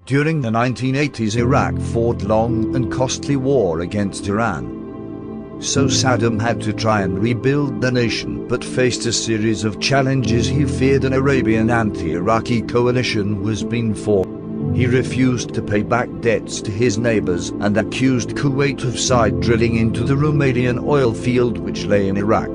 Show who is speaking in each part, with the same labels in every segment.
Speaker 1: During the 1980s, Iraq fought long and costly war against Iran. So Saddam had to try and rebuild the nation, but faced a series of challenges. He feared an Arabian anti-Iraqi coalition was being formed. He refused to pay back debts to his neighbors and accused Kuwait of side drilling into the Romanian oil field which lay in Iraq.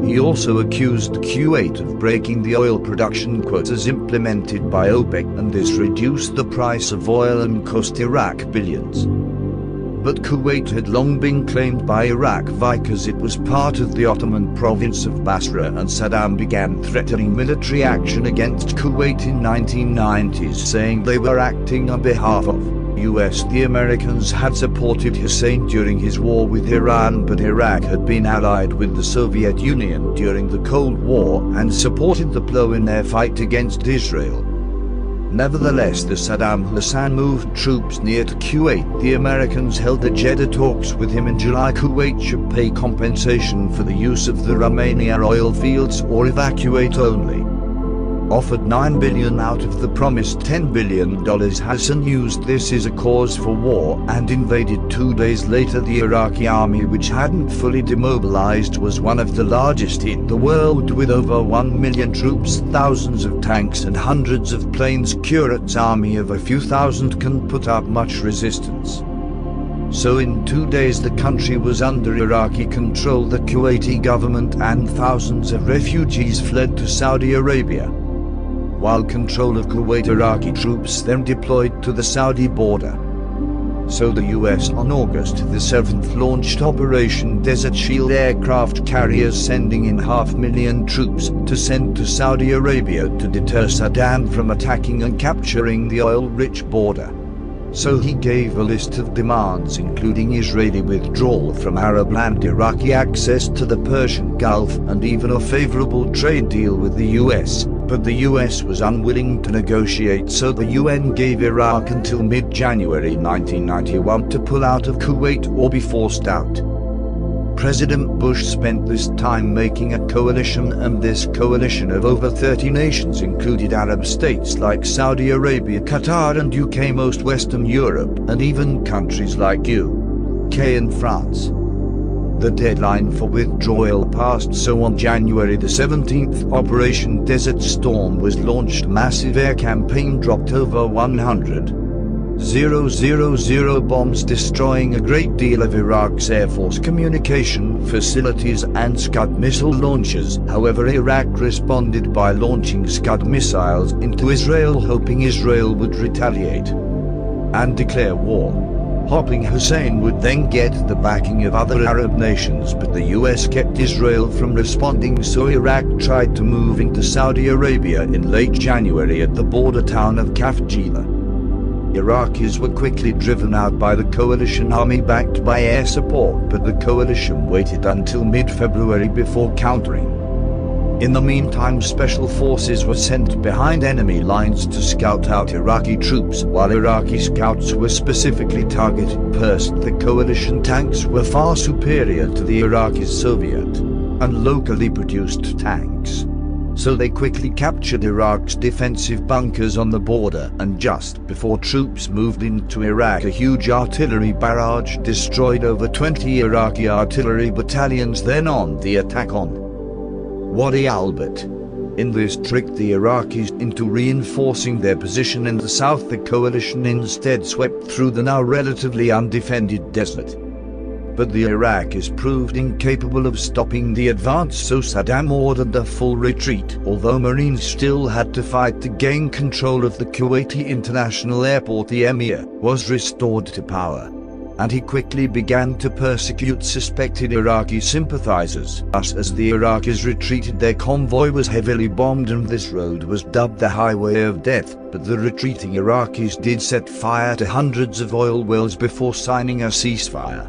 Speaker 1: He also accused Kuwait of breaking the oil production quotas implemented by OPEC, and this reduced the price of oil and cost Iraq billions. But Kuwait had long been claimed by Iraq because it was part of the Ottoman province of Basra, and Saddam began threatening military action against Kuwait in 1990s, saying they were acting on behalf of US. The Americans had supported Hussein during his war with Iran, but Iraq had been allied with the Soviet Union during the Cold War and supported the PLO in their fight against Israel. Nevertheless, the Saddam Hussein moved troops near to Kuwait. The Americans held the Jeddah talks with him in July. Kuwait should pay compensation for the use of the Romania oil fields or evacuate only. Offered $9 billion out of the promised $10 billion, Hassan used this as a cause for war and invaded 2 days later. The Iraqi army, which hadn't fully demobilized, was one of the largest in the world, with over 1 million troops, thousands of tanks and hundreds of planes. Kuwait's army of a few thousand can put up much resistance. So in 2 days the country was under Iraqi control. The Kuwaiti government and thousands of refugees fled to Saudi Arabia, while control of Kuwait Iraqi troops then deployed to the Saudi border. So the US on August the 7th launched Operation Desert Shield aircraft carriers, sending in 500,000 troops to send to Saudi Arabia to deter Saddam from attacking and capturing the oil-rich border. So he gave a list of demands, including Israeli withdrawal from Arab land, Iraqi access to the Persian Gulf, and even a favorable trade deal with the US. But the US was unwilling to negotiate, so the UN gave Iraq until mid-January 1991 to pull out of Kuwait or be forced out. President Bush spent this time making a coalition, and this coalition of over 30 nations included Arab states like Saudi Arabia, Qatar and UK, most Western Europe, and even countries like UK and France. The deadline for withdrawal passed, so on January the 17th, Operation Desert Storm was launched. Massive air campaign dropped over 100,000 bombs, destroying a great deal of Iraq's Air Force communication facilities and Scud missile launchers. However, Iraq responded by launching Scud missiles into Israel, hoping Israel would retaliate and declare war. Hoping Hussein would then get the backing of other Arab nations, but the US kept Israel from responding, so Iraq tried to move into Saudi Arabia in late January at the border town of Kafjila. Iraqis were quickly driven out by the coalition army backed by air support, but the coalition waited until mid-February before countering. In the meantime, special forces were sent behind enemy lines to scout out Iraqi troops, while Iraqi scouts were specifically targeted. First, the coalition tanks were far superior to the Iraqi Soviet and locally produced tanks, so they quickly captured Iraq's defensive bunkers on the border, and just before troops moved into Iraq, a huge artillery barrage destroyed over 20 Iraqi artillery battalions then on the attack on Wadi Albert. In this tricked the Iraqis into reinforcing their position in the south. The coalition instead swept through the now relatively undefended desert. But the Iraqis proved incapable of stopping the advance, so Saddam ordered a full retreat, although Marines still had to fight to gain control of the Kuwaiti International Airport. The emir was restored to power, and he quickly began to persecute suspected Iraqi sympathizers. Thus, as the Iraqis retreated, their convoy was heavily bombed, and this road was dubbed the Highway of Death. But the retreating Iraqis did set fire to hundreds of oil wells before signing a ceasefire.